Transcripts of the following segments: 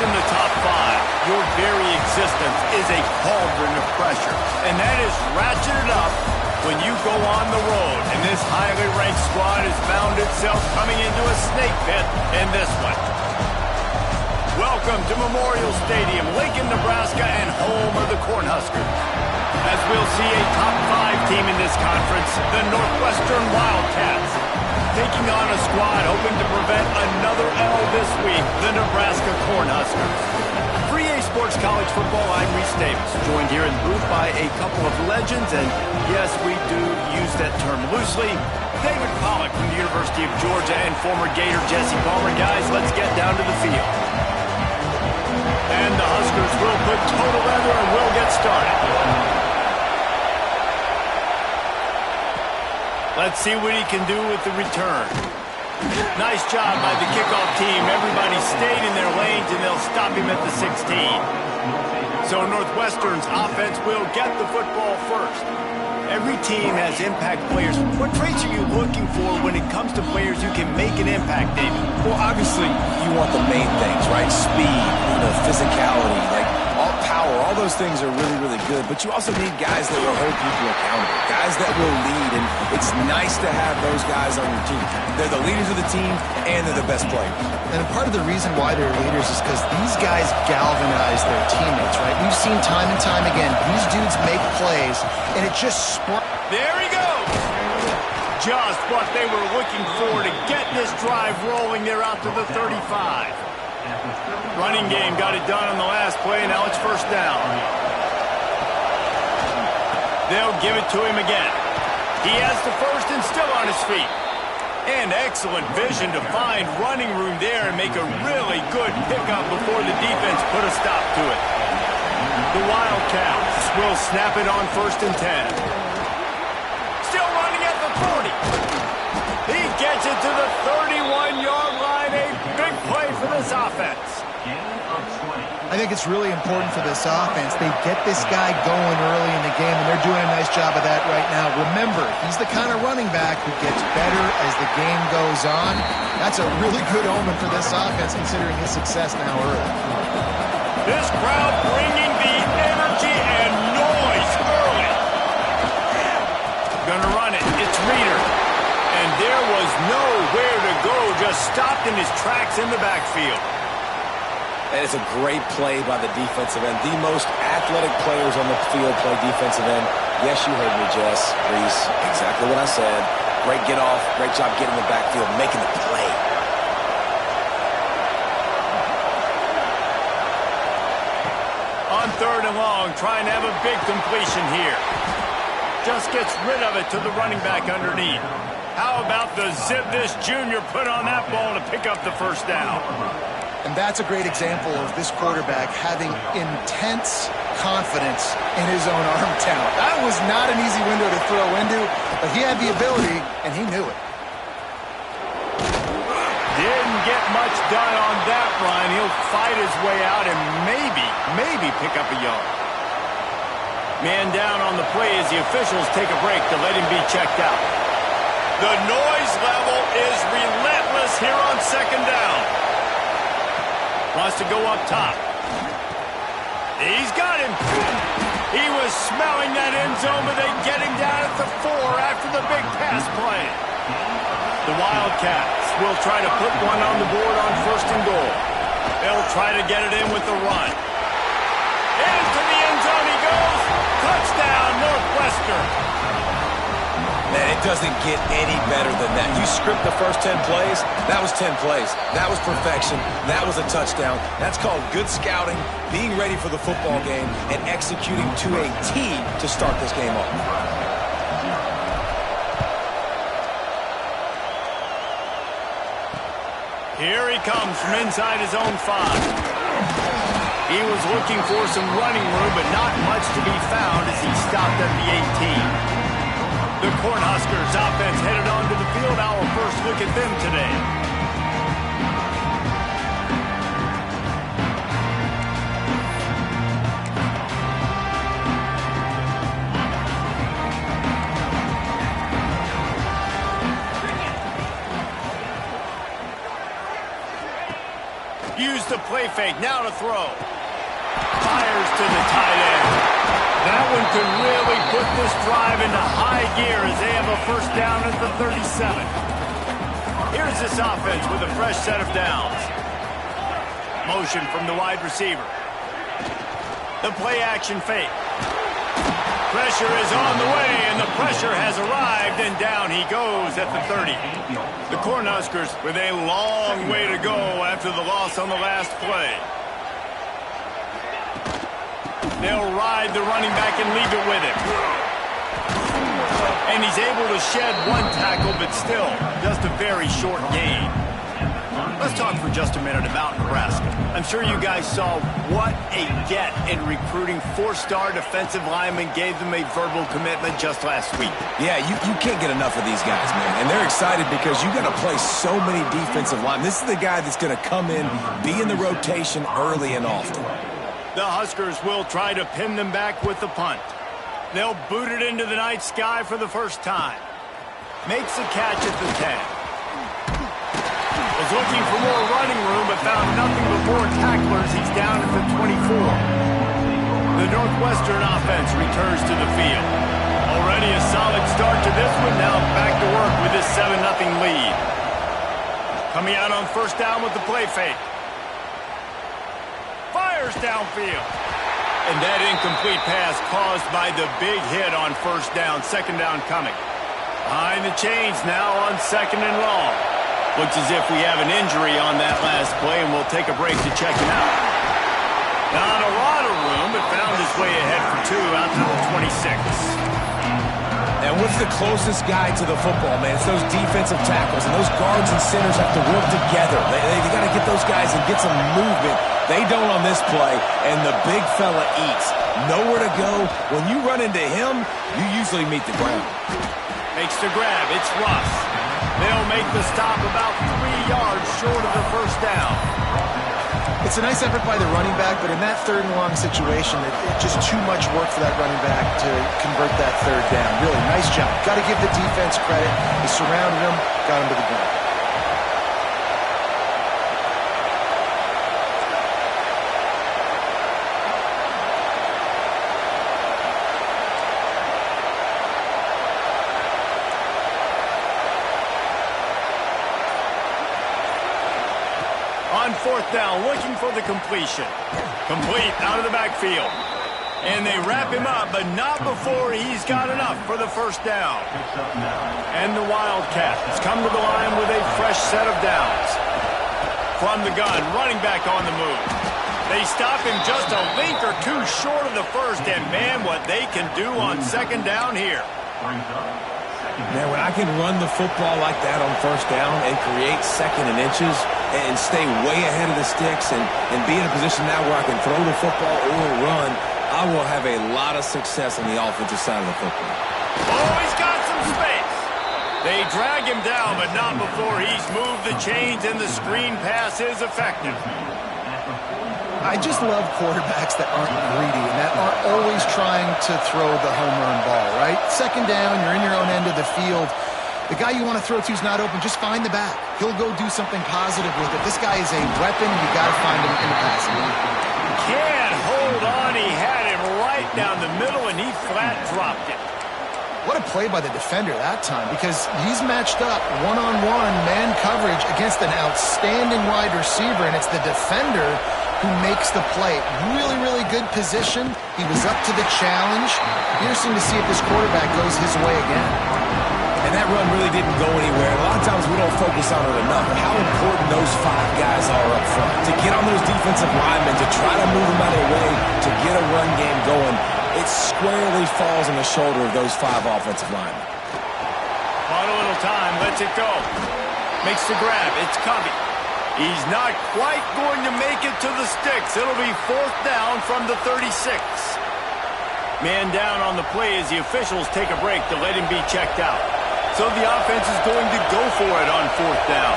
in the top 5, your very existence is a cauldron of pressure. And that is ratcheted up when you go on the road. And this highly ranked squad has found itself coming into a snake pit in this one. Welcome to Memorial Stadium, Lincoln, Nebraska, and home of the Cornhuskers. As we'll see a top 5 team in this conference, the Northwestern Wildcats, taking on a squad hoping to prevent another L this week, the Nebraska Cornhuskers. For EA Sports College Football, I'm Reese Davis, joined here in the booth by a couple of legends, and yes, we do use that term loosely. David Pollock from the University of Georgia and former Gator Jesse Palmer. Guys, let's get down to the field. And the Huskers will put toe together and we'll get started. Let's see what he can do with the return. Nice job by the kickoff team. Everybody stayed in their lanes and they'll stop him at the 16. So Northwestern's offense will get the football first. Every team has impact players. What traits are you looking for when it comes to players who can make an impact, David? Well, obviously, you want the main things, right? Speed, physicality, all power. All those things are really, really good. But you also need guys that will hold people accountable, guys that will lead. And it's nice to have those guys on your team. They're the leaders of the team, and they're the best players. And part of the reason why they're leaders is because these guys galvanize their teammates, right? We've seen time and time again, these dudes make plays, and it just sparks. There he goes! Just what they were looking for to get this drive rolling. They're out to the 35. Running game got it done on the last play, and now it's first down. They'll give it to him again. He has the first and still on his feet. And excellent vision to find running room there and make a really good pickup before the defense put a stop to it. The Wildcats will snap it on first and 10. Still running at the 40. He gets it to the 31-yard line. A big play for this offense. I think it's really important for this offense. They get this guy going early in the game, and they're doing a nice job of that right now. Remember, he's the kind of running back who gets better as the game goes on. That's a really good omen for this offense, considering his success now early. This crowd bringing the energy and noise early. Gonna run it. It's Reeder. And there was nowhere to go, just stopped in his tracks in the backfield. And it's a great play by the defensive end. The most athletic players on the field play defensive end. Yes, you heard me, Jess, Reese. Exactly what I said. Great get off. Great job getting the backfield, making the play. On third and long, trying to have a big completion here. Just gets rid of it to the running back underneath. How about the zip this junior put on that ball to pick up the first down? And that's a great example of this quarterback having intense confidence in his own arm talent. That was not an easy window to throw into, but he had the ability, and he knew it. Didn't get much done on that run. He'll fight his way out and maybe pick up a yard. Man down on the play as the officials take a break to let him be checked out. The noise level is relentless here on second down. Wants to go up top. He's got him. He was smelling that end zone, but they get him down at the 4 after the big pass play. The Wildcats will try to put one on the board on first and goal. They'll try to get it in with the run. Into the end zone he goes. Touchdown, Northwestern. Man, it doesn't get any better than that. You script the first 10 plays, that was 10 plays. That was perfection. That was a touchdown. That's called good scouting, being ready for the football game, and executing to a T to start this game off. Here he comes from inside his own 5. He was looking for some running room, but not much to be found as he stopped at the 18. The Cornhuskers offense headed onto the field. Our first look at them today. Use the play fake. Now to throw. Fires to the tight end. That one could really put this drive into high gear as they have a first down at the 37. Here's this offense with a fresh set of downs. Motion from the wide receiver. The play action fake. Pressure is on the way, and the pressure has arrived, and down he goes at the 30. The Cornhuskers with a long way to go after the loss on the last play. They'll ride the running back and leave it with him. And he's able to shed one tackle, but still, just a very short gain. Let's talk for just a minute about Nebraska. I'm sure you guys saw what a get in recruiting four-star defensive linemen gave them a verbal commitment just last week. Yeah, you can't get enough of these guys, man. And they're excited because you got to play so many defensive linemen. This is the guy that's going to come in, be in the rotation early and often. The Huskers will try to pin them back with the punt. They'll boot it into the night sky for the first time. Makes a catch at the 10. Was looking for more running room, but found nothing but more tacklers. He's down at the 24. The Northwestern offense returns to the field. Already a solid start to this one. Now back to work with this 7-0 lead. Coming out on first down with the play fake. Fires downfield. And that incomplete pass caused by the big hit on first down. Second down coming. Behind the chains now on second and long. Looks as if we have an injury on that last play, and we'll take a break to check him out. Not a lot of room, but found his way ahead for two out to the 26. And what's the closest guy to the football, man? It's those defensive tackles, and those guards and centers have to work together. They got to get those guys and get some movement. They don't on this play, and the big fella eats. Nowhere to go. When you run into him, you usually meet the ground. Makes the grab. It's Russ. They'll make the stop about 3 yards short of the first down. It's a nice effort by the running back, but in that third and long situation, it's just too much work for that running back to convert that third down. Really, nice job. Got to give the defense credit. They surrounded him, got him to the ground. On fourth down, looking for the completion. Complete out of the backfield. And they wrap him up, but not before he's got enough for the first down. And the Wildcats come to the line with a fresh set of downs. From the gun, running back on the move. They stop him just a link or two short of the first, and man, what they can do on second down here. Man, when I can run the football like that on first down and create second and inches and stay way ahead of the sticks and be in a position now where I can throw the football or run, I will have a lot of success on the offensive side of the football. Oh, he's got some space. They drag him down, but not before he's moved the chains and the screen pass is effective. I just love quarterbacks that aren't greedy and that aren't always trying to throw the home run ball, right? Second down, you're in your own end of the field. The guy you want to throw to is not open. Just find the back. He'll go do something positive with it. This guy is a weapon. You got to find him in the passing game. Can't hold on. He had him right down the middle, and he flat dropped it. What a play by the defender that time, because he's matched up one-on-one man coverage against an outstanding wide receiver, and it's the defender who makes the play. Really, really good position. He was up to the challenge. Interesting to see if this quarterback goes his way again. And that run really didn't go anywhere. A lot of times we don't focus on it enough, but how important those five guys are up front. To get on those defensive linemen, to try to move them out of the way, to get a run game going, it squarely falls on the shoulder of those five offensive linemen. Bought a little time, lets it go. Makes the grab, it's Covey. He's not quite going to make it to the sticks. It'll be fourth down from the 36. Man down on the play as the officials take a break to let him be checked out. So the offense is going to go for it on fourth down.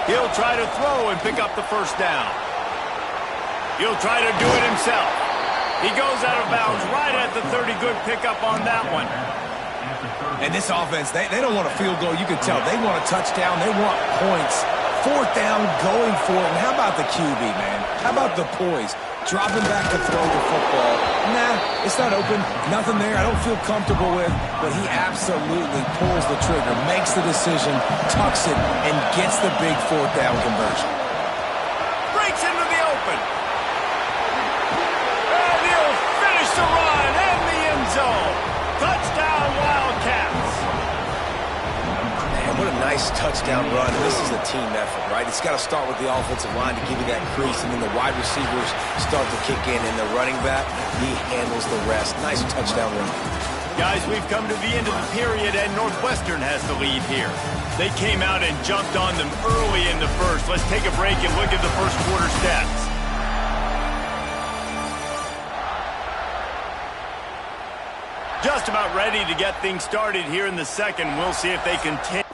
He'll try to throw and pick up the first down. He'll try to do it himself. He goes out of bounds right at the 30. Good pickup on that one. And this offense, they don't want a field goal. You can tell they want a touchdown. They want points. Fourth down, going for it. And how about the QB, man? How about the poise? Dropping back to throw the football. Nah, it's not open. Nothing there I don't feel comfortable with. But he absolutely pulls the trigger, makes the decision, tucks it, and gets the big fourth down conversion. Breaks into the open. And he'll finish the run in the end zone. Touchdown, Wildcats. Man, what a nice touchdown run. This is a team effort, right? It's got to start with the offensive line to give you that crease, and then the wide receivers start to kick in, and the running back, he handles the rest. Nice touchdown run. Guys, we've come to the end of the period, and Northwestern has the lead here. They came out and jumped on them early in the first. Let's take a break and look at the first quarter stats. Just about ready to get things started here in the second. We'll see if they continue.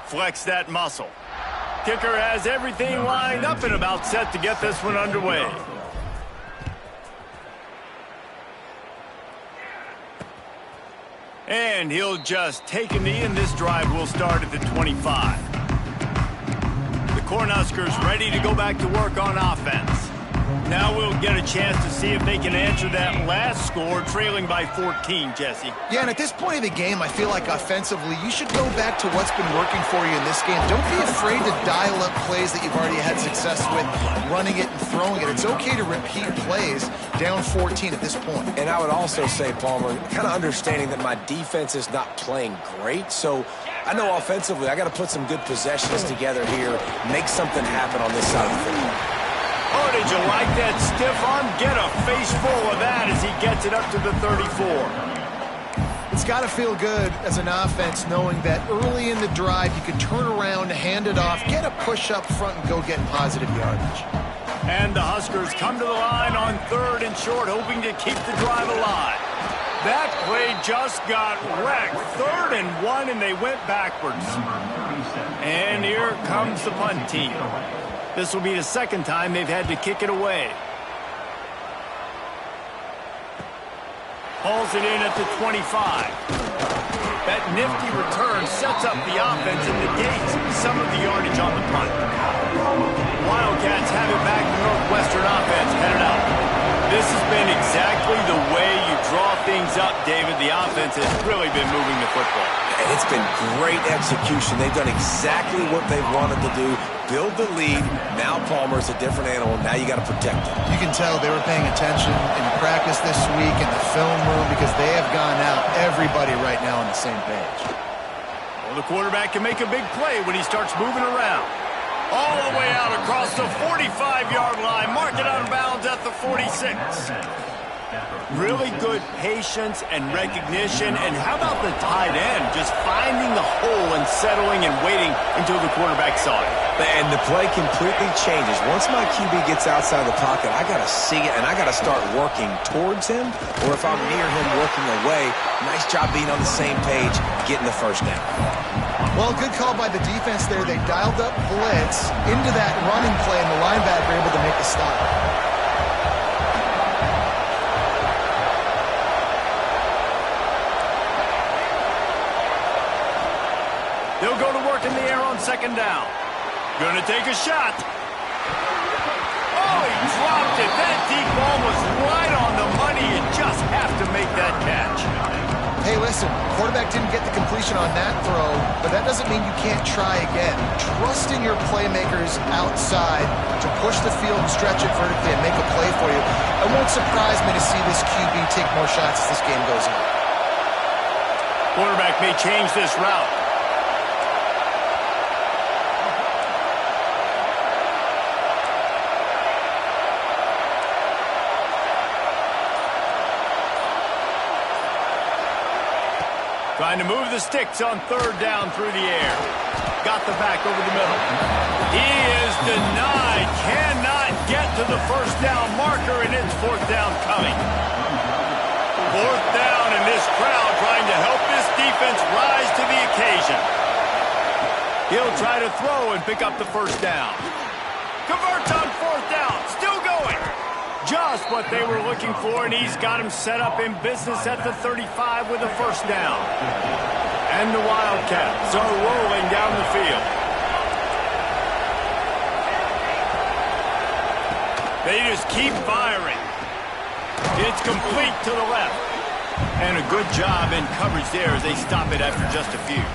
Flex that muscle. Kicker has everything lined up and about set to get this one underway. And he'll just take a knee, and this drive will start at the 25. The Cornhuskers ready to go back to work on offense. Now we'll get a chance to see if they can answer that last score, trailing by 14, Jesse. Yeah, and at this point of the game, I feel like offensively, you should go back to what's been working for you in this game. Don't be afraid to dial up plays that you've already had success with, running it and throwing it. It's okay to repeat plays down 14 at this point. And I would also say, Palmer, kind of understanding that my defense is not playing great, so I know offensively I got to put some good possessions together here, make something happen on this side of the football. Oh, did you like that stiff arm? Get a face full of that as he gets it up to the 34. It's got to feel good as an offense knowing that early in the drive you can turn around, hand it off, get a push up front, and go get positive yardage. And the Huskers come to the line on 3rd and short, hoping to keep the drive alive. That play just got wrecked. 3rd and 1, and they went backwards. And here comes the punt team. This will be the second time they've had to kick it away. Hauls it in at the 25. That nifty return sets up the offense and negates some of the yardage on the punt. Wildcats have it back to Northwestern offense headed out. This has been exactly the way you draw things things up, David. The offense has really been moving the football. And it's been great execution. They've done exactly what they've wanted to do. Build the lead. Now Palmer's a different animal. Now you got to protect him. You can tell they were paying attention in practice this week in the film room because they have gone out, everybody right now on the same page. Well, the quarterback can make a big play when he starts moving around. All the way out across the 45-yard line. Mark it out of bounds at the 46. Really good patience and recognition. And how about the tight end just finding the hole and settling and waiting until the quarterback saw it? And the play completely changes. Once my QB gets outside the pocket, I got to see it, and I got to start working towards him, or if I'm near him working away, nice job being on the same page, getting the first down. Well, good call by the defense there. They dialed up blitz into that running play, and the linebacker able to make the stop. They'll go to work in the air on second down. Going to take a shot. Oh, he dropped it. That deep ball was right on the money. You just have to make that catch. Hey, listen, quarterback didn't get the completion on that throw, but that doesn't mean you can't try again. Trust in your playmakers outside to push the field and stretch it vertically and make a play for you. It won't surprise me to see this QB take more shots as this game goes on. Quarterback may change this route. Trying to move the sticks on third down through the air. Got the back over the middle. He is denied. Cannot get to the first down marker, and it's fourth down coming. Fourth down, and this crowd trying to help this defense rise to the occasion. He'll try to throw and pick up the first down. Converts on fourth down. Still going. Just what they were looking for, and he's got him set up in business at the 35 with a first down. And the Wildcats are rolling down the field. They just keep firing. It's complete to the left. And a good job in coverage there as they stop it after just a few.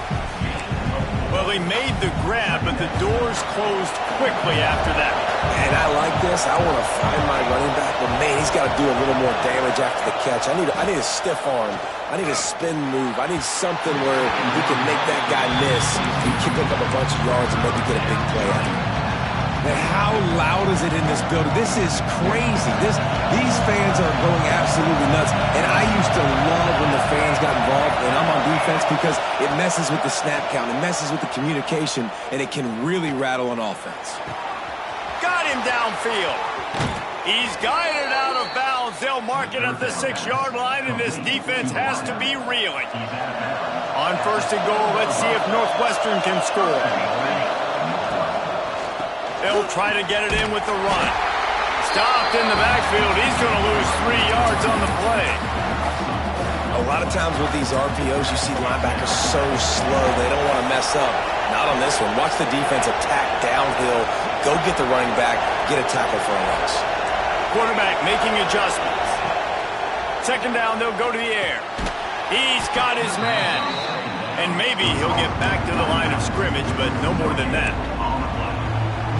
Well, they made the grab, but the doors closed quickly after that. And I like this. I want to find my running back, but man, he's got to do a little more damage after the catch. I need a stiff arm. I need a spin move. I need something where he can make that guy miss and pick up a bunch of yards and maybe get a big play out of it. Man, how loud is it in this building? This is crazy. These fans are going absolutely nuts. And I used to love when the fans got involved and I'm on defense because it messes with the snap count. It messes with the communication, and it can really rattle an offense. Got him downfield. He's guided out of bounds. They'll mark it at the 6-yard line, and this defense has to be reeling. On first and goal, let's see if Northwestern can score. They'll try to get it in with the run. Stopped in the backfield. He's going to lose 3 yards on the play. A lot of times with these RPOs, you see linebackers so slow, they don't want to mess up. Not on this one. Watch the defense attack downhill, go get the running back, get a tackle for a loss. Quarterback making adjustments. Second down, they'll go to the air. He's got his man. And maybe he'll get back to the line of scrimmage, but no more than that.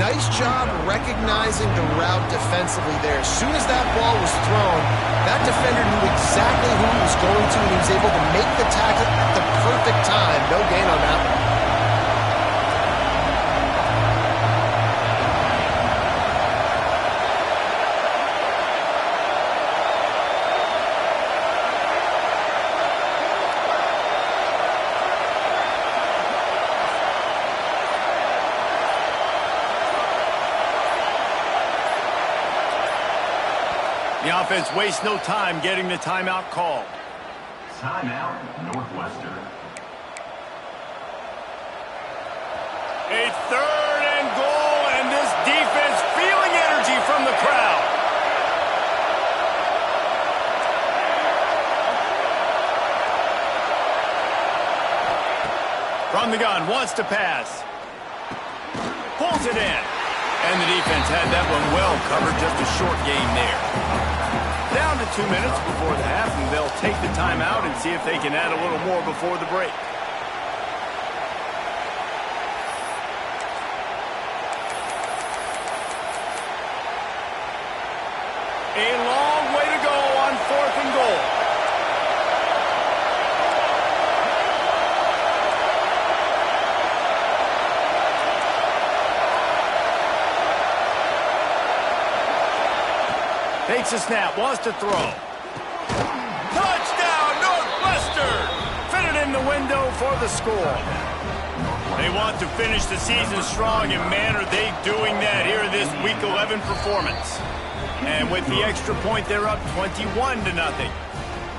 Nice job recognizing the route defensively there. As soon as that ball was thrown, that defender knew exactly who he was going to, and he was able to make the tackle at the perfect time. No gain on that one. The offense wastes no time getting the timeout called. Timeout, Northwestern. A third and goal, and this defense feeling energy from the crowd. From the gun, wants to pass. Pulls it in. And the defense had that one well covered, just a short gain there. Down to 2 minutes before the half, and they'll take the timeout and see if they can add a little more before the break. A long way to go on 4th and goal. Takes a snap, wants to throw. Touchdown, Northwestern! Fitted in the window for the score. They want to finish the season strong, and man, are they doing that here in this Week 11 performance. And with the extra point, they're up 21-0.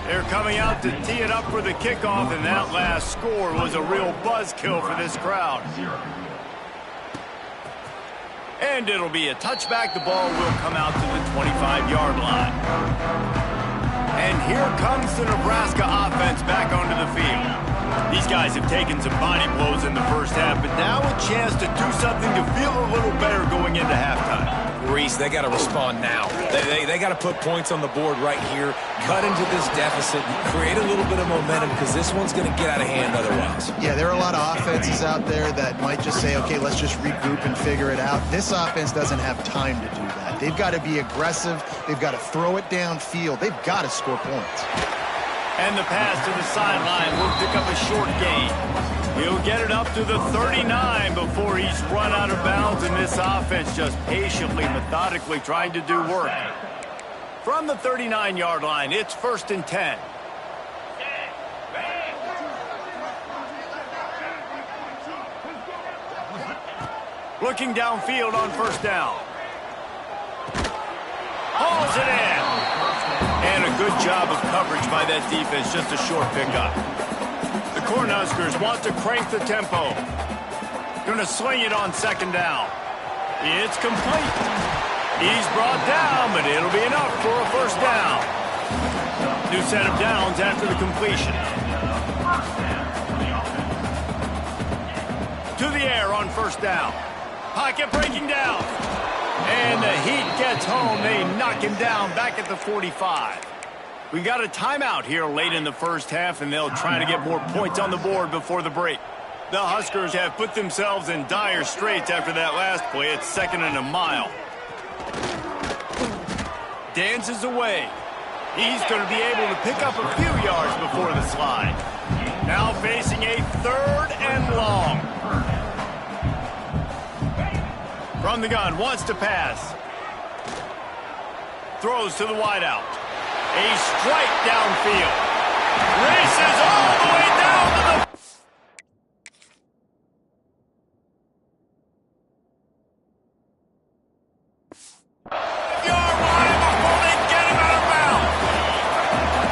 They're coming out to tee it up for the kickoff, and that last score was a real buzzkill for this crowd. And it'll be a touchback. The ball will come out to the 25-yard line. And here comes the Nebraska offense back onto the field. These guys have taken some body blows in the first half, but now a chance to do something to feel a little better going into halftime. Reese, they got to respond now. They got to put points on the board right here, cut into this deficit, create a little bit of momentum, because this one's going to get out of hand otherwise. Yeah, there are a lot of offenses out there that might just say, okay, let's just regroup and figure it out. This offense doesn't have time to do that. They've got to be aggressive. They've got to throw it downfield. They've got to score points. And the pass to the sideline will pick up a short gain. He'll get it up to the 39 before he's run out of bounds, and this offense just patiently, methodically trying to do work. From the 39-yard line, it's 1st and 10. Looking downfield on 1st down. Hauls it in. And a good job of coverage by that defense, just a short pickup. The Cornhuskers want to crank the tempo. Going to sling it on 2nd down. It's complete. He's brought down, but it'll be enough for a 1st down. New set of downs after the completion. To the air on 1st down. Pocket breaking down. And the Heat gets home. They knock him down back at the 45. We got a timeout here late in the first half, and they'll try to get more points on the board before the break. The Huskers have put themselves in dire straits after that last play. It's 2nd and a mile. Dances away. He's going to be able to pick up a few yards before the slide. Now facing a 3rd and long. From the gun, wants to pass. Throws to the wideout. A strike downfield. Races all the way down to the... yard line before they get him out of bounds.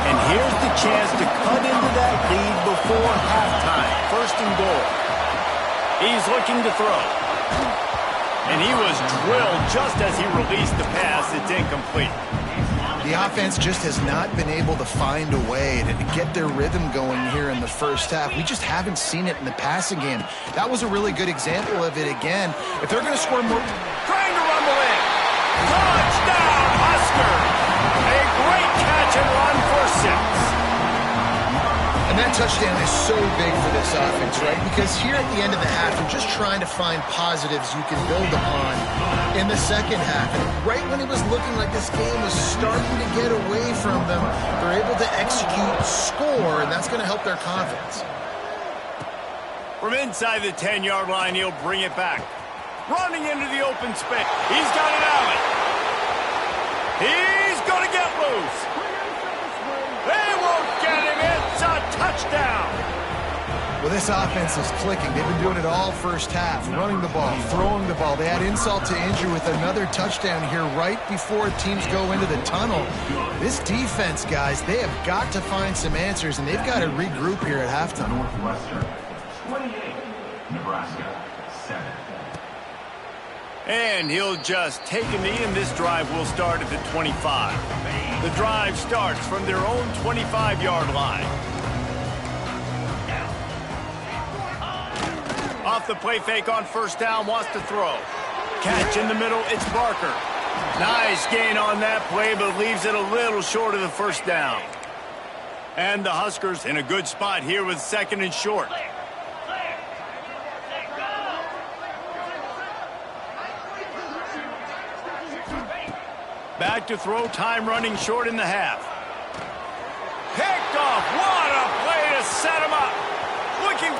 And here's the chance to cut into that lead before halftime. 1st and goal. He's looking to throw. And he was drilled just as he released the pass. It's incomplete. The offense just has not been able to find a way to get their rhythm going here in the first half. We just haven't seen it in the passing game. That was a really good example of it again. If they're going to score more... Trying to rumble in. Touchdown, Husker. A great catch and run for 6. And that touchdown is so big for this offense, right? Because here at the end of the half, you're just trying to find positives you can build upon in the second half. And right when it was looking like this game was starting to get away from them, they're able to execute, score, and that's going to help their confidence. From inside the 10-yard line, he'll bring it back. Running into the open space. He's got it out. He's going to get loose. They won't get him. It's a touchdown. Well, this offense is clicking. They've been doing it all first half, running the ball, throwing the ball. They add insult to injury with another touchdown here right before teams go into the tunnel. This defense, guys, they have got to find some answers, and they've got to regroup here at halftime. Northwestern 28, Nebraska 7. And he'll just take a knee, and this drive will start at the 25. The drive starts from their own 25-yard line. Off the play fake on 1st down, wants to throw. Catch in the middle, it's Barker. Nice gain on that play, but leaves it a little short of the first down. And the Huskers in a good spot here with 2nd and short. Back to throw, time running short in the half. Picked off. What a play to set him up. Looking.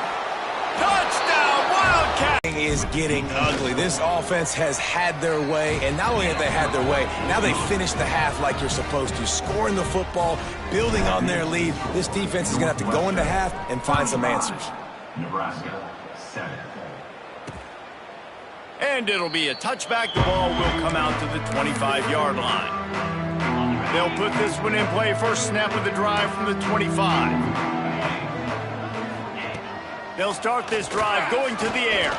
Touchdown, Wildcat. Is getting ugly. This offense has had their way, and not only have they had their way, now they finish the half like you're supposed to, scoring the football, building on their lead. This defense is going to have to go into half and find some answers. Nebraska, 7. And it'll be a touchback. The ball will come out to the 25-yard line. They'll put this one in play. First snap of the drive from the 25. They'll start this drive going to the air.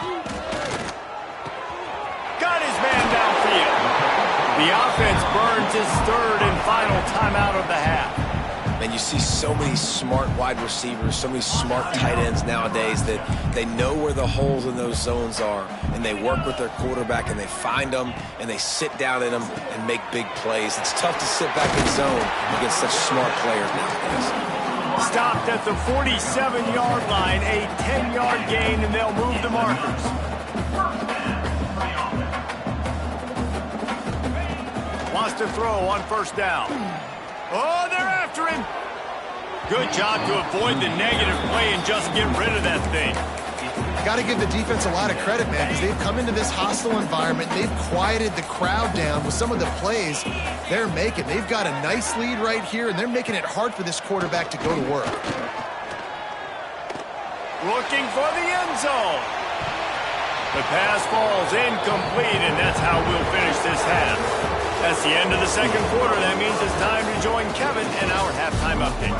Got his man downfield. The offense burns his 3rd and final timeout of the half. And you see so many smart wide receivers, so many smart tight ends nowadays that they know where the holes in those zones are, and they work with their quarterback, and they find them, and they sit down in them and make big plays. It's tough to sit back in zone against such smart players nowadays. Stopped at the 47-yard line, a 10-yard gain, and they'll move the markers. Wants to throw on first down. Oh, they're after him. Good job to avoid the negative play and just get rid of that thing. Got to give the defense a lot of credit, man, because they've come into this hostile environment. They've quieted the crowd down with some of the plays they're making. They've got a nice lead right here, and they're making it hard for this quarterback to go to work. Looking for the end zone. The pass falls incomplete, and that's how we'll finish this half. That's the end of the 2nd quarter. That means it's time to join Kevin in our halftime update.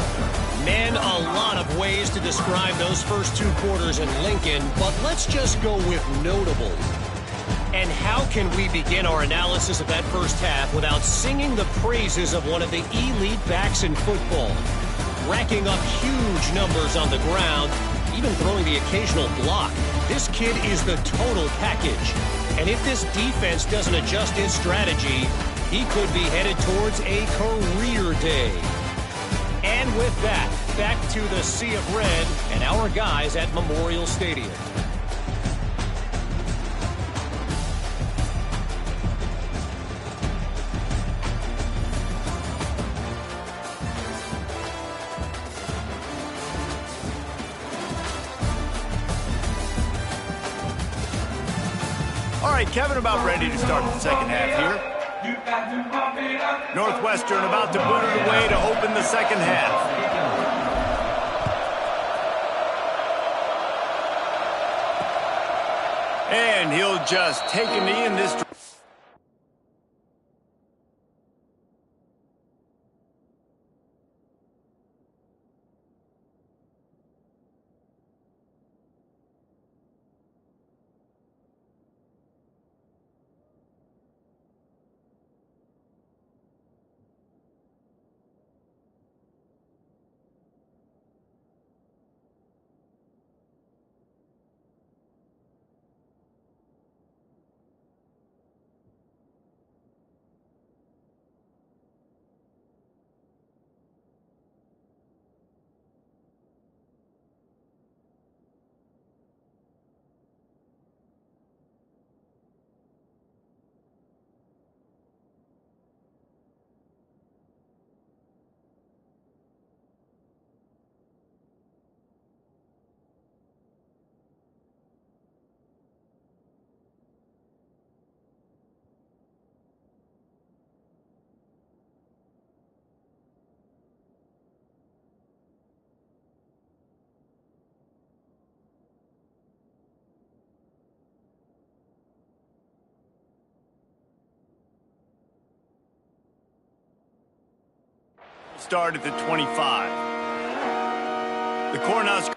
Man, a lot of ways to describe those first 2 quarters in Lincoln, but let's just go with notable. And how can we begin our analysis of that first half without singing the praises of one of the elite backs in football? Racking up huge numbers on the ground, even throwing the occasional block. This kid is the total package. And if this defense doesn't adjust its strategy, he could be headed towards a career day. And with that, back to the Sea of Red and our guys at Memorial Stadium. All right, Kevin, about ready to start the second half here. Northwestern about to boot it away to open the second half. And he'll just take a knee in this. Start at the 25. The Cornhuskers.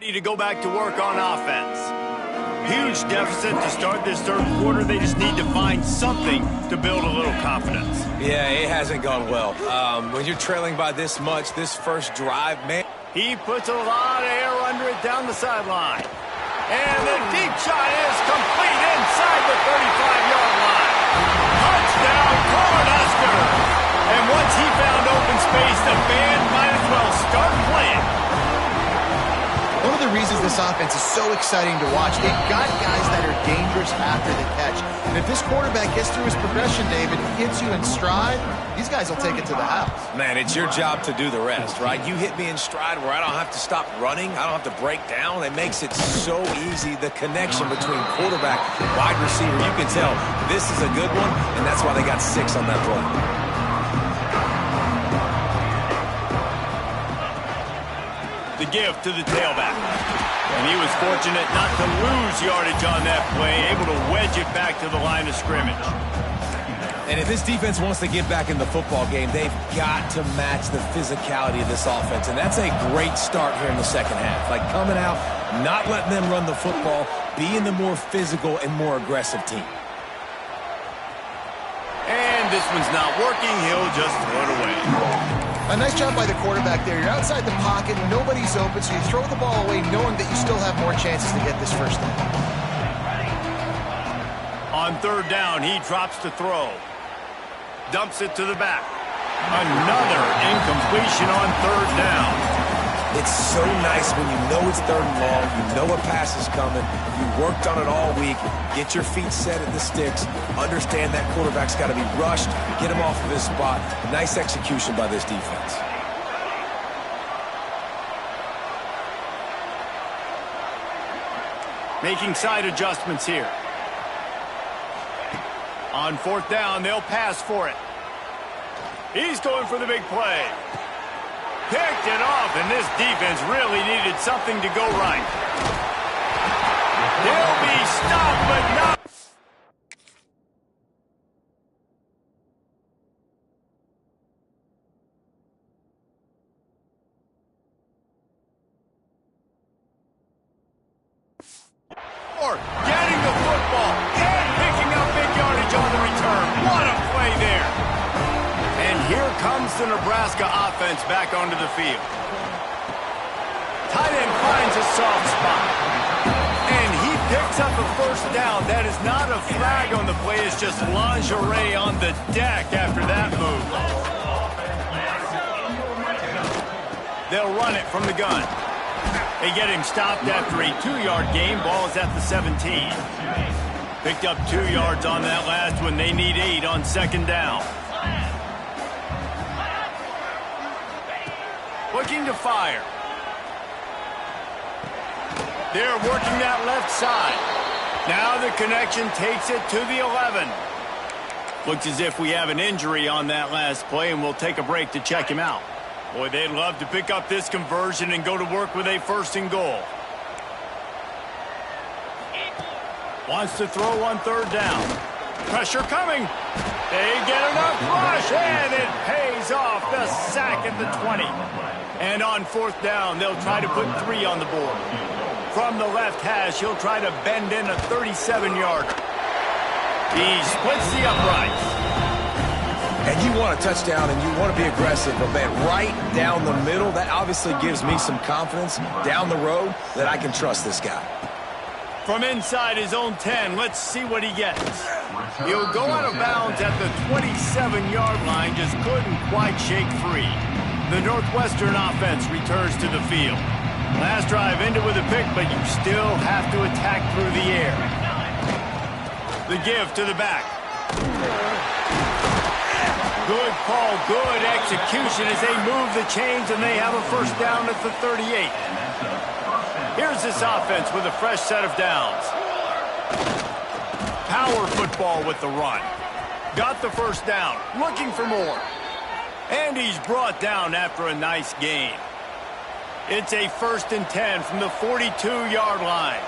Ready to go back to work on offense. Huge deficit to start this third quarter. They just need to find something to build a little confidence. Yeah, it hasn't gone well. When you're trailing by this much, this first drive, man. He puts a lot of air under it down the sideline. And the deep shot is complete inside the 35-yard line. Touchdown, Cornhusker! And once he found open space, the band might as well start playing. One of the reasons this offense is so exciting to watch, they've got guys that are dangerous after the catch. And if this quarterback gets through his progression, David, hits you in stride, these guys will take it to the house. Man, it's your job to do the rest, right? You hit me in stride where I don't have to stop running. I don't have to break down. It makes it so easy, the connection between quarterback and wide receiver. You can tell this is a good one, and that's why they got 6 on that play. The give to the tailback. And he was fortunate not to lose yardage on that play, able to wedge it back to the line of scrimmage. And if this defense wants to get back in the football game, they've got to match the physicality of this offense. And that's a great start here in the second half. Like coming out, not letting them run the football, being the more physical and more aggressive team. And this one's not working. He'll just throw it away. A nice job by the quarterback there. You're outside the pocket, nobody's open, so you throw the ball away knowing that you still have more chances to get this first down. On third down, he drops to throw. Dumps it to the back. Another incompletion on third down. It's so nice when you know it's third and long, you know a pass is coming, you worked on it all week, get your feet set at the sticks, understand that quarterback's got to be rushed, get him off of his spot. Nice execution by this defense. Making side adjustments here. On fourth down, they'll pass for it. He's going for the big play. Picked it off, and this defense really needed something to go right. He'll be stopped, but not. Getting the football and picking up big yardage on the return. What a play there. And here comes the Nebraska offense back onto the field. Tight end finds a soft spot. And he picks up a first down. That is not a flag on the play. It's just lingerie on the deck after that move. They'll run it from the gun. They get him stopped after a 2-yard gain. Ball is at the 17. Picked up 2 yards on that last one. They need 8 on second down. Looking to fire. They're working that left side. Now the connection takes it to the 11. Looks as if we have an injury on that last play, and we'll take a break to check him out. Boy, they'd love to pick up this conversion and go to work with a first and goal. Wants to throw on third down. Pressure coming. They get enough rush, and it pays off. The sack at the 20. And on fourth down, they'll try to put 3 on the board. From the left hash, he'll try to bend in a 37-yarder. He splits the uprights. And you want a touchdown and you want to be aggressive, but man, right down the middle, that obviously gives me some confidence down the road that I can trust this guy. From inside his own 10, let's see what he gets. He'll go out of bounds at the 27-yard line, just couldn't quite shake free. The Northwestern offense returns to the field. Last drive ended with a pick, but you still have to attack through the air. The give to the back. Good call, good execution as they move the chains, and they have a first down at the 38. Here's this offense with a fresh set of downs. Power football with the run. Got the first down, looking for more. And he's brought down after a nice gain. It's a 1st and 10 from the 42-yard line.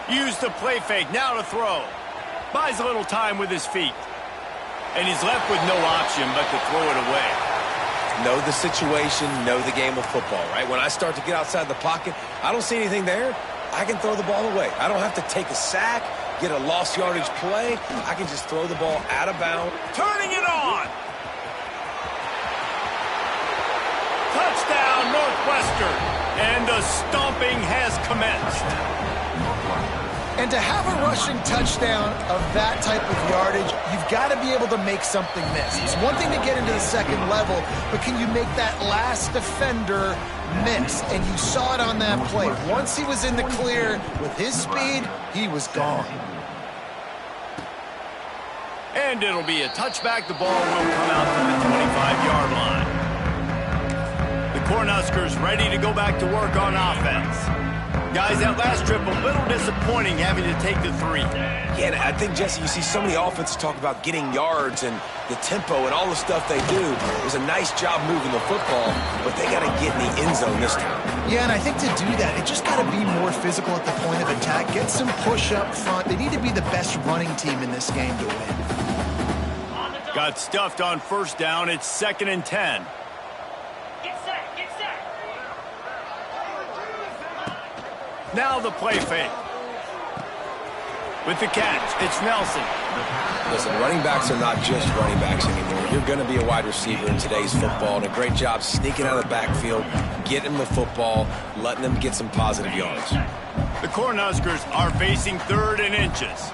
Use the play fake, now to throw. Buys a little time with his feet. And he's left with no option but to throw it away. know the situation, know the game of football, right? When I start to get outside the pocket, I don't see anything there, I can throw the ball away. I don't have to take a sack, get a lost yardage play. I can just throw the ball out of bounds. Turning it on. Touchdown, Northwestern. And the stomping has commenced. And to have a rushing touchdown of that type of yardage, you've got to be able to make something miss. It's one thing to get into the second level, but can you make that last defender miss? And you saw it on that play. Once he was in the clear with his speed, he was gone. And it'll be a touchback. The ball will come out to the 25-yard line. The Cornhuskers ready to go back to work on offense. Guys, that last trip, a little disappointing having to take the 3. Yeah, and I think, Jesse, you see so many offenses talk about getting yards and the tempo and all the stuff they do. It was a nice job moving the football, but they got to get in the end zone this time. Yeah, and I think to do that, it just got to be more physical at the point of attack. Get some push up front. They need to be the best running team in this game to win. Got stuffed on first down. It's 2nd and 10. Now the play fake. With the catch, it's Nelson. Listen, running backs are not just running backs anymore. You're going to be a wide receiver in today's football, and a great job sneaking out of the backfield, getting them the football, letting them get some positive yards. The Cornhuskers are facing 3rd and inches.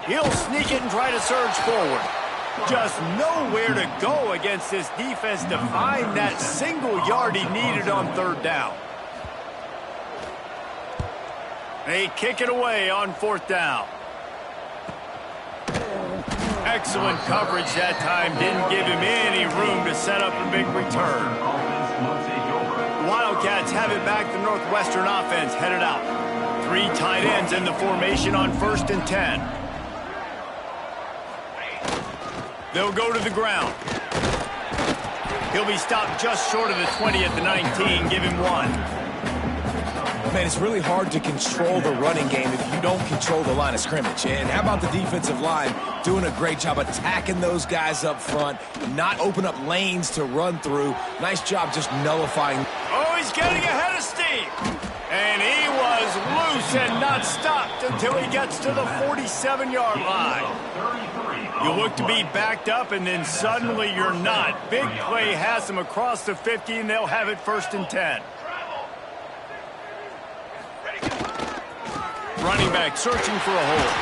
He'll sneak it and try to surge forward. Just nowhere to go against this defense to find that single yard he needed on 3rd down. They kick it away on 4th down. Excellent coverage that time. Didn't give him any room to set up a big return. The Wildcats have it back. The Northwestern offense headed out. 3 tight ends in the formation on 1st and 10. They'll go to the ground. He'll be stopped just short of the 20 at the 19. Give him 1. Man, it's really hard to control the running game if you don't control the line of scrimmage. And how about the defensive line doing a great job attacking those guys up front, not open up lanes to run through. Nice job just nullifying. Oh, he's getting ahead of steam. And he was loose and not stopped until he gets to the 47-yard line. You look to be backed up, and then suddenly you're not. Big play has him across the 50, and they'll have it 1st and 10. Running back searching for a hole.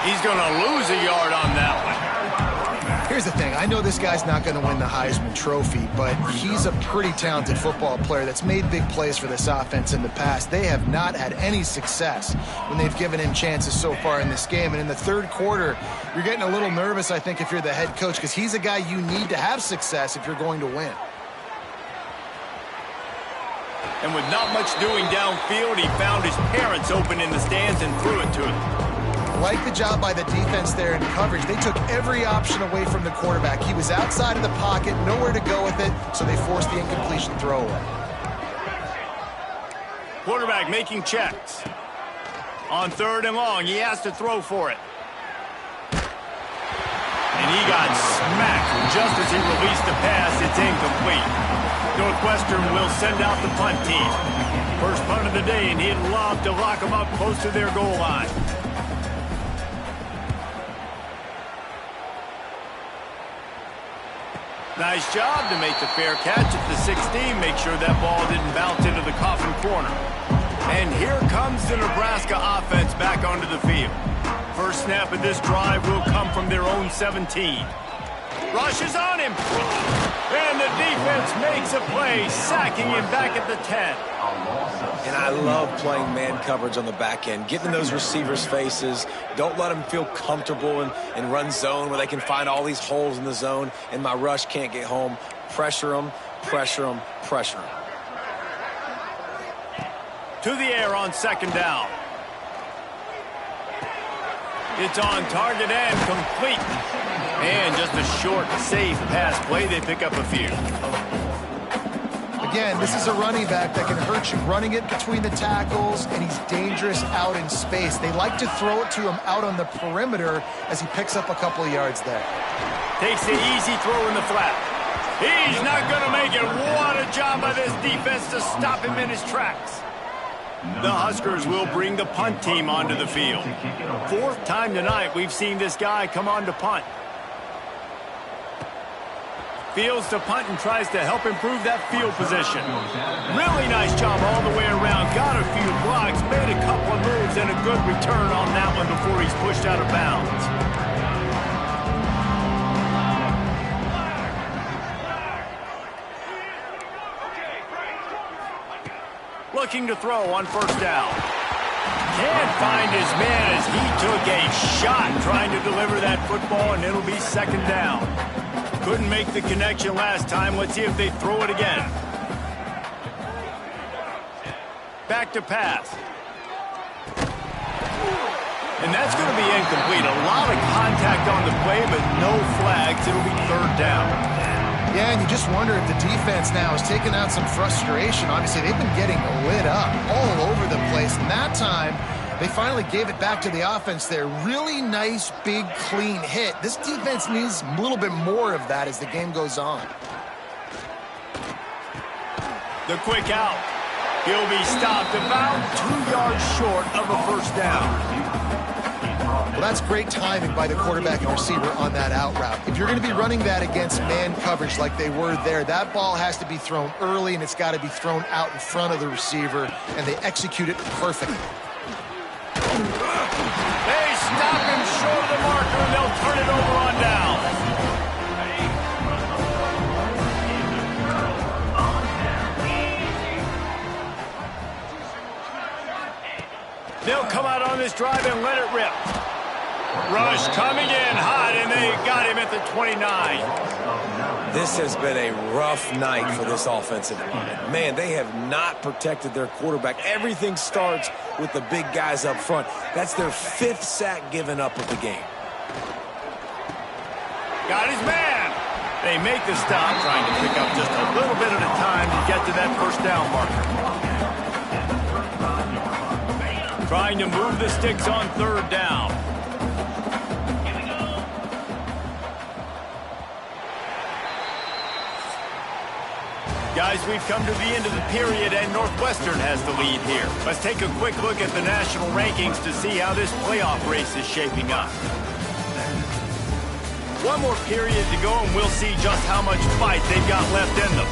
He's going to lose a yard on that one. Here's the thing. I know this guy's not going to win the Heisman Trophy, but he's a pretty talented football player that's made big plays for this offense in the past. They have not had any success when they've given him chances so far in this game. And in the 3rd quarter, you're getting a little nervous, I think, if you're the head coach, because he's a guy you need to have success if you're going to win. And with not much doing downfield, he found his parents open in the stands and threw it to him. Like the job by the defense there in coverage. They took every option away from the quarterback. He was outside of the pocket, nowhere to go with it, so they forced the incompletion throwaway. Quarterback making checks. On 3rd and long, he has to throw for it. And he got smacked just as he released the pass. It's incomplete. Northwestern will send out the punt team. First punt of the day, and he'd love to lock them up close to their goal line. Nice job to make the fair catch at the 16. Make sure that ball didn't bounce into the coffin corner. And here comes the Nebraska offense back onto the field. First snap of this drive will come from their own 17. Rushes on him. And the defense makes a play, sacking him back at the 10. And I love playing man coverage on the back end, getting in those receivers' faces. Don't let them feel comfortable and run zone where they can find all these holes in the zone and my rush can't get home. Pressure them, pressure them, pressure them. To the air on 2nd down. It's on target and complete. And just a short, safe pass play. They pick up a few. The again, this is a running back that can hurt you, running it between the tackles, and he's dangerous out in space. They like to throw it to him out on the perimeter as he picks up a couple of yards there. Takes the easy throw in the flat. He's not going to make it. What a job by this defense to stop him in his tracks. The Huskers will bring the punt team onto the field. Fourth time tonight we've seen this guy come on to punt. Fields to punt and tries to help improve that field position. Really nice job all the way around. Got a few blocks, made a couple of moves, and a good return on that one before he's pushed out of bounds. Looking to throw on first down. Can't find his man as he took a shot trying to deliver that football, and it'll be second down. Couldn't make the connection last time. Let's see if they throw it again. Back to pass. And that's going to be incomplete. A lot of contact on the play, but no flags. It'll be third down. Yeah, and you just wonder if the defense now has taken out some frustration. Obviously, they've been getting lit up all over the place. And that time, they finally gave it back to the offense there. Really nice, big, clean hit. This defense needs a little bit more of that as the game goes on. The quick out. He'll be stopped about 2 yards short of a first down. Well, that's great timing by the quarterback and receiver on that out route. If you're going to be running that against man coverage like they were there, that ball has to be thrown early, and it's got to be thrown out in front of the receiver, and they execute it perfectly. They stop him short of the marker, and they'll turn it over on down. They'll come out on this drive and let it rip. Rush coming in hot, and they got him at the 29. This has been a rough night for this offensive line. Man, they have not protected their quarterback. Everything starts with the big guys up front. That's their 5th sack given up of the game. Got his man. They make the stop, trying to pick up just a little bit at a time to get to that first down marker. Trying to move the sticks on third down. Guys, we've come to the end of the period, and Northwestern has the lead here. Let's take a quick look at the national rankings to see how this playoff race is shaping up. One more period to go, and we'll see just how much fight they've got left in them.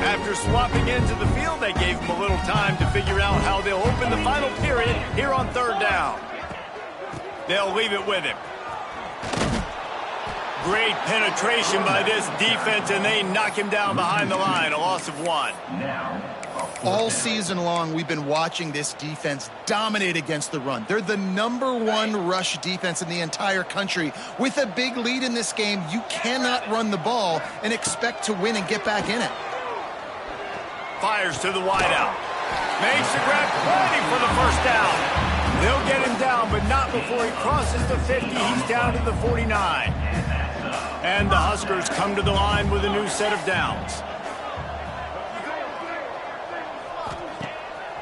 After swapping into the field, they gave them a little time to figure out how they'll open the final period here on third down. They'll leave it with him. Great penetration by this defense, and they knock him down behind the line, a loss of 1. All season long, we've been watching this defense dominate against the run. They're the #1 rush defense in the entire country. With a big lead in this game, you cannot run the ball and expect to win and get back in it. Fires to the wideout. Makes the grab, plenty for the first down. They'll get him down, but not before he crosses the 50. He's down to the 49. And the Huskers come to the line with a new set of downs.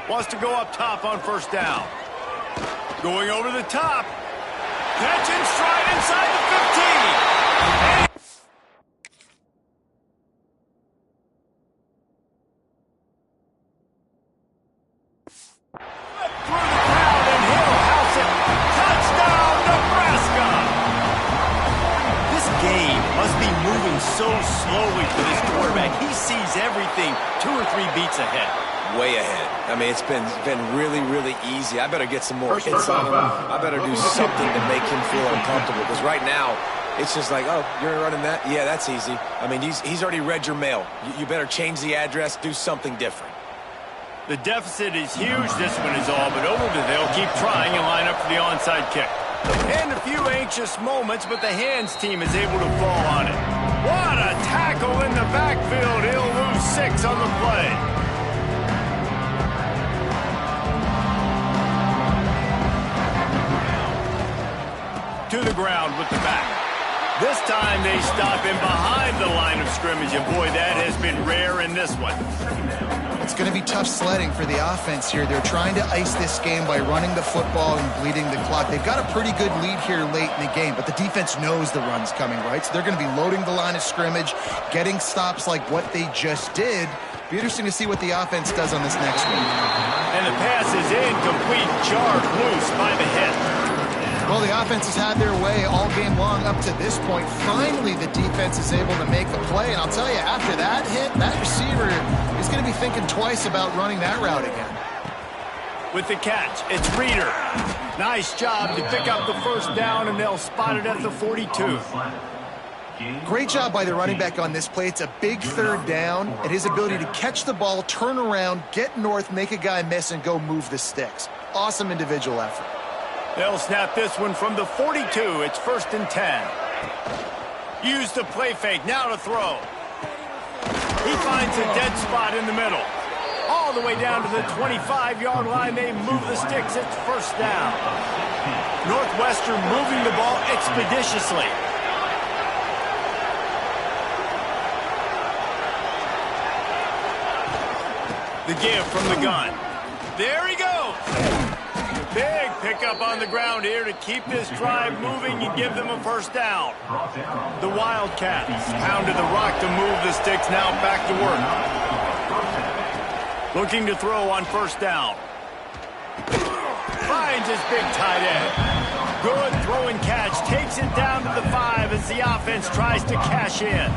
Wants to go up top on first down. Going over the top. Catch and stride inside the 15. So slowly for this quarterback. He sees everything 2 or 3 beats ahead. Way ahead. I mean, it's been really, really easy. I better get some more hits on him. I better do something to make him feel uncomfortable, because right now, it's just like, oh, you're running that? Yeah, that's easy. I mean, he's already read your mail. You better change the address, do something different. The deficit is huge. This one is all but over. They'll keep trying and line up for the onside kick. And a few anxious moments, but the hands team is able to fall on it. What a tackle in the backfield. He'll lose 6 on the play. To the ground with the back. This time they stop him behind the line of scrimmage, and boy, that has been rare in this one. It's going to be tough sledding for the offense here. They're trying to ice this game by running the football and bleeding the clock. They've got a pretty good lead here late in the game, but the defense knows the run's coming, right? So they're going to be loading the line of scrimmage, getting stops like what they just did. Be interesting to see what the offense does on this next one. And the pass is incomplete, jarred loose by the hit. Well, the offense has had their way all game long up to this point. Finally, the defense is able to make a play. And I'll tell you, after that hit, that receiver is going to be thinking twice about running that route again. With the catch, it's Reeder. Nice job to pick up the first down, and they'll spot it at the 42. Great job by the running back on this play. It's a big third down, and his ability to catch the ball, turn around, get north, make a guy miss, and go move the sticks. Awesome individual effort. They'll snap this one from the 42. It's 1st and 10. Use the play fake. Now to throw. He finds a dead spot in the middle. All the way down to the 25-yard line. They move the sticks. It's 1st down. Northwestern moving the ball expeditiously. The give from the gun. There he goes. Big pickup on the ground here to keep this drive moving and give them a 1st down. The Wildcats pounded the rock to move the sticks. Now back to work. Looking to throw on 1st down. Finds his big tight end. Good throw and catch. Takes it down to the 5 as the offense tries to cash in.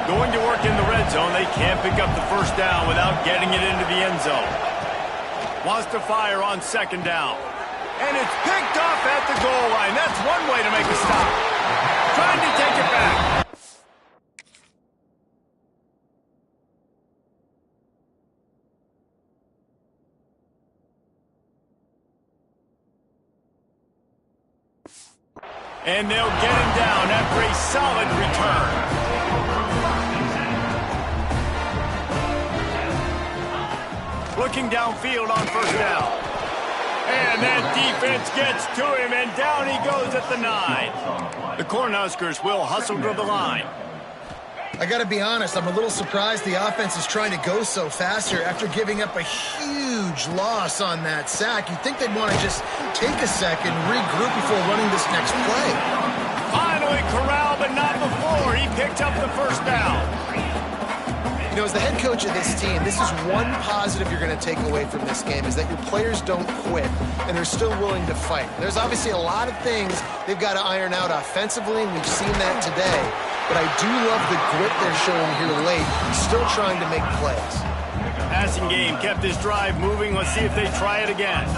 Going to work in the red zone. They can't pick up the 1st down without getting it into the end zone. Wants to fire on 2nd down. And it's picked off at the goal line. That's one way to make a stop. Trying to take it back. And they'll get him down after a solid return. Looking downfield on 1st down. And that defense gets to him, and down he goes at the 9. The Cornhuskers will hustle to the line. I got to be honest, I'm a little surprised the offense is trying to go so fast here after giving up a huge loss on that sack. You'd think they'd want to just take a second, regroup before running this next play. Finally corralled, but not before. He picked up the 1st down. You know, as the head coach of this team, this is one positive you're going to take away from this game, is that your players don't quit, and they're still willing to fight. There's obviously a lot of things they've got to iron out offensively, and we've seen that today. But I do love the grit they're showing here late, still trying to make plays. Passing game kept this drive moving. Let's see if they try it again.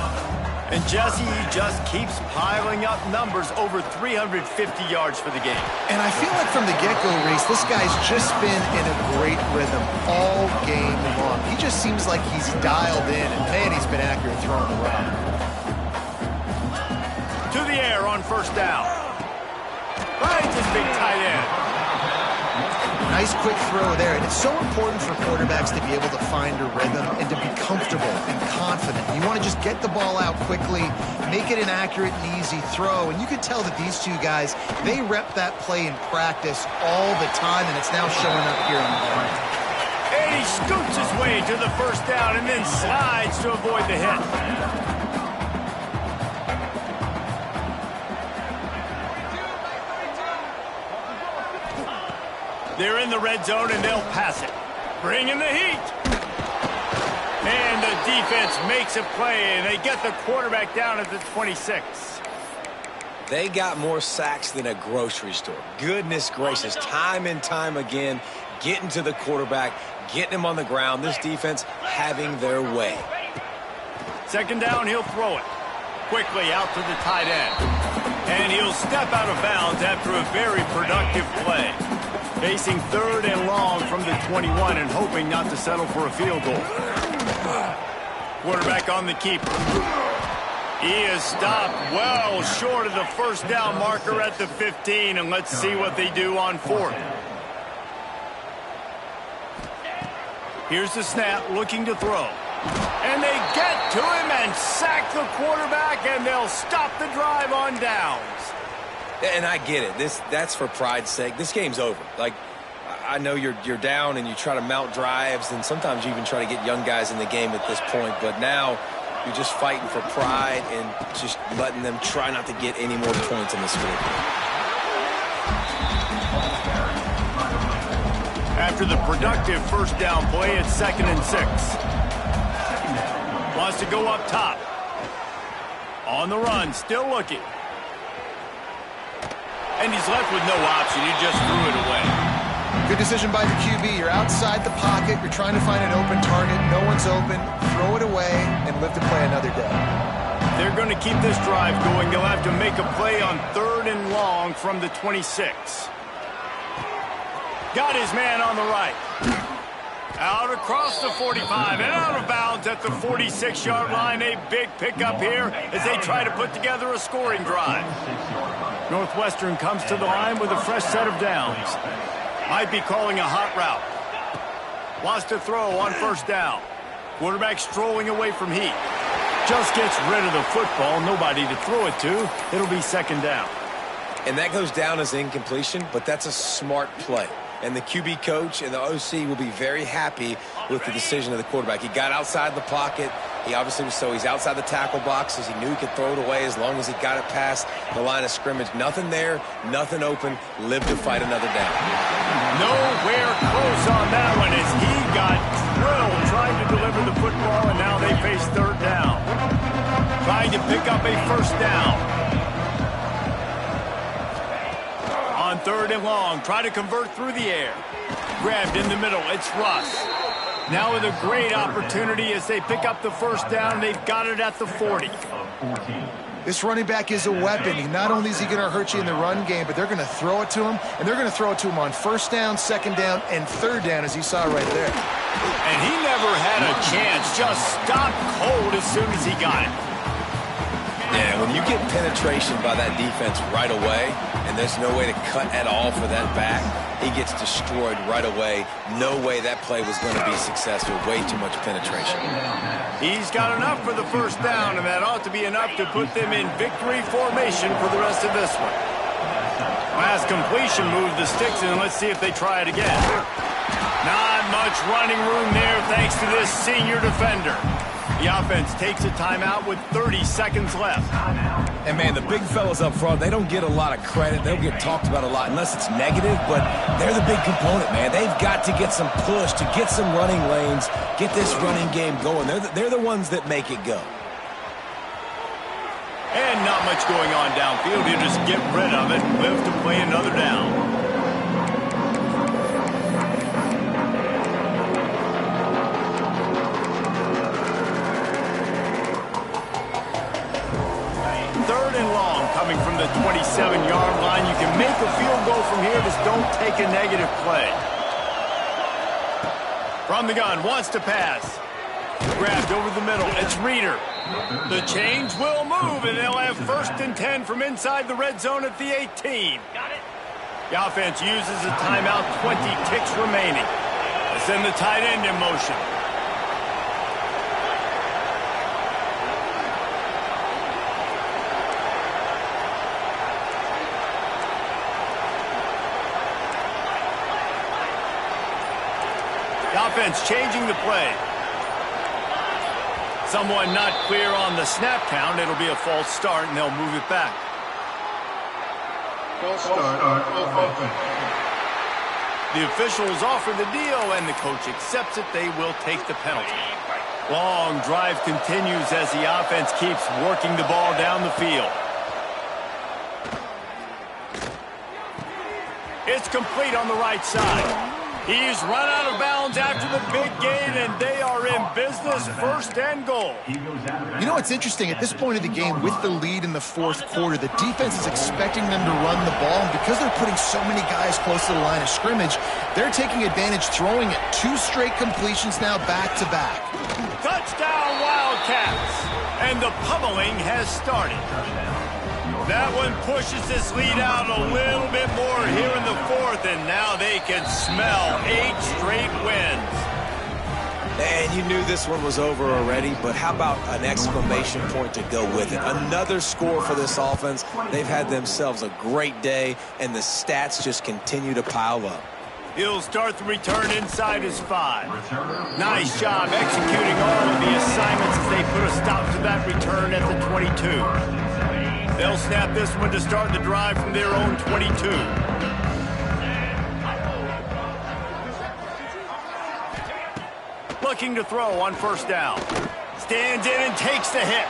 And Jesse just keeps piling up numbers, over 350 yards for the game. And I feel like from the get-go, Reese, this guy's just been in a great rhythm all game long. He just seems like he's dialed in, and man, he's been accurate throwing the rock. To the air on 1st down. Finds his big tight end. Nice quick throw there, and it's so important for quarterbacks to be able to find a rhythm and to be comfortable and confident. You want to just get the ball out quickly, make it an accurate and easy throw, and you can tell that these two guys, they rep that play in practice all the time, and it's now showing up here on the field. And he scoots his way to the 1st down and then slides to avoid the hit. They're in the red zone, and they'll pass it. Bring in the heat. And the defense makes a play, and they get the quarterback down at the 26. They got more sacks than a grocery store. Goodness gracious, time and time again, getting to the quarterback, getting him on the ground. This defense having their way. 2nd down, he'll throw it. Quickly out to the tight end. And he'll step out of bounds after a very productive play. Facing 3rd and long from the 21 and hoping not to settle for a field goal. Quarterback on the keeper. He is stopped well short of the 1st down marker at the 15, and let's see what they do on 4th. Here's the snap, looking to throw. And they get to him and sack the quarterback, and they'll stop the drive on downs. And I get it. That's for pride's sake. This game's over. Like, I know you're down and you try to mount drives, and sometimes you even try to get young guys in the game at this point. But now you're just fighting for pride and just letting them try not to get any more points in the scoreboard. After the productive first down play, it's 2nd and 6. Wants to go up top. On the run, still looking. And he's left with no option. He just threw it away. Good decision by the QB. You're outside the pocket. You're trying to find an open target. No one's open. Throw it away and live to play another day. They're going to keep this drive going. They'll have to make a play on 3rd and long from the 26. Got his man on the right. Out across the 45 and out of bounds at the 46-yard line. A big pickup here as they try to put together a scoring drive. Northwestern comes to the line with a fresh set of downs. Might be calling a hot route. Wants to throw on 1st down. Quarterback strolling away from heat. Just gets rid of the football. Nobody to throw it to. It'll be 2nd down. And that goes down as incompletion, but that's a smart play. And the QB coach and the OC will be very happy with the decision of the quarterback. He got outside the pocket. He obviously was he's outside the tackle boxes. He knew he could throw it away as long as he got it past the line of scrimmage. Nothing there, nothing open. Live to fight another down. Nowhere close on that one as he got drilled trying to deliver the football, and now they face 3rd down. Trying to pick up a 1st down. On 3rd and long, try to convert through the air. Grabbed in the middle, it's Russ. Now with a great opportunity as they pick up the 1st down, they've got it at the 40. This running back is a weapon. Not only is he going to hurt you in the run game, but they're going to throw it to him, and they're going to throw it to him on 1st down, 2nd down, and 3rd down, as you saw right there. And he never had a chance, just stopped cold as soon as he got it. Yeah, when you get penetration by that defense right away, and there's no way to cut at all for that back, he gets destroyed right away. No way that play was going to be successful. Way too much penetration. He's got enough for the 1st down, and that ought to be enough to put them in victory formation for the rest of this one. Last completion moved the sticks, and let's see if they try it again. Not much running room there thanks to this senior defender. The offense takes a timeout with 30 seconds left. And, man, the big fellas up front, they don't get a lot of credit. They'll get talked about a lot unless it's negative, but they're the big component, man. They've got to get some push, to get some running lanes, get this running game going. They're the ones that make it go. And not much going on downfield. You just get rid of it and live to play another down. Coming from the 27-yard line. You can make a field goal from here. Just don't take a negative play. From the gun, wants to pass. Grabbed over the middle. It's Reeder. The change will move, and they'll have 1st and 10 from inside the red zone at the 18. The offense uses a timeout, 20 ticks remaining. They send the tight end in motion. The offense changing the play. Someone not clear on the snap count. It'll be a false start, and they'll move it back. False start. The officials offer the deal, and the coach accepts it. They will take the penalty. Long drive continues as the offense keeps working the ball down the field. It's complete on the right side. He's run out of bounds after the big gain, and they are in business, 1st and goal. You know what's interesting? At this point of the game, with the lead in the 4th quarter, the defense is expecting them to run the ball, and because they're putting so many guys close to the line of scrimmage, they're taking advantage, throwing it. 2 straight completions now back-to-back. Touchdown, Wildcats! And the pummeling has started. That one pushes this lead out a little bit more here in the 4th, and now they can smell 8 straight wins. And you knew this one was over already, but how about an exclamation point to go with it? Another score for this offense. They've had themselves a great day, and the stats just continue to pile up. He'll start the return inside his 5. Nice job executing all of the assignments as they put a stop to that return at the 22. They'll snap this one to start the drive from their own 22. Looking to throw on first down. Stands in and takes the hit.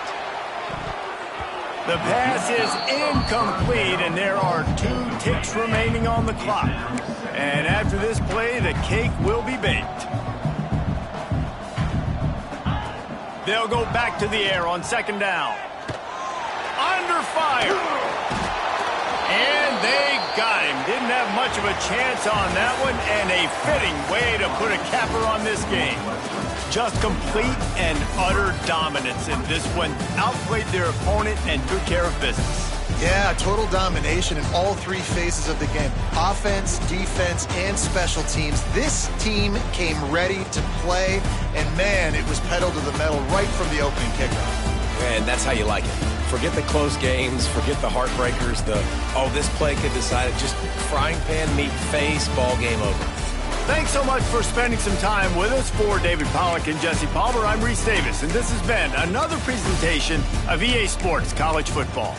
The pass is incomplete, and there are 2 ticks remaining on the clock. And after this play, the cake will be baked. They'll go back to the air on second down. Under fire. And they got him. Didn't have much of a chance on that one, and a fitting way to put a capper on this game. Just complete and utter dominance in this one. Outplayed their opponent and took care of business. Yeah, total domination in all 3 phases of the game. Offense, defense, and special teams. This team came ready to play, and man, it was pedal to the metal right from the opening kickoff. And that's how you like it. Forget the close games, forget the heartbreakers, this play could decide it. Just frying pan meet face, ball game over. Thanks so much for spending some time with us. For David Pollack and Jesse Palmer, I'm Reese Davis, and this has been another presentation of EA Sports College Football.